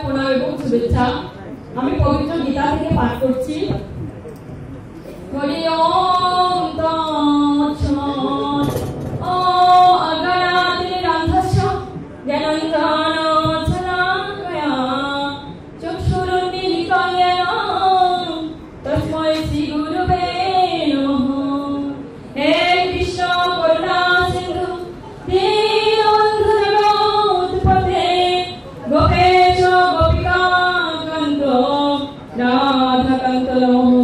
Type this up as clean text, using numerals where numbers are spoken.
প্রণাম এবং শুভেচ্ছা। আমি পবিত্র গীতা থেকে পাঠ করছি। হরি ওম তৎসৎ। ওম অজ্ঞানাতিমিরান্ধস্য জ্ঞানাঞ্জনশলাকয়া চক্ষুरुन्मीलितं येन तस्मै श्रीगुरुवे नमः। हे कृष्ण करुणा सिन्धु दीनबन्धु जगत्पते गोपेश गोपिकाकान्त राधाकान्त नमः।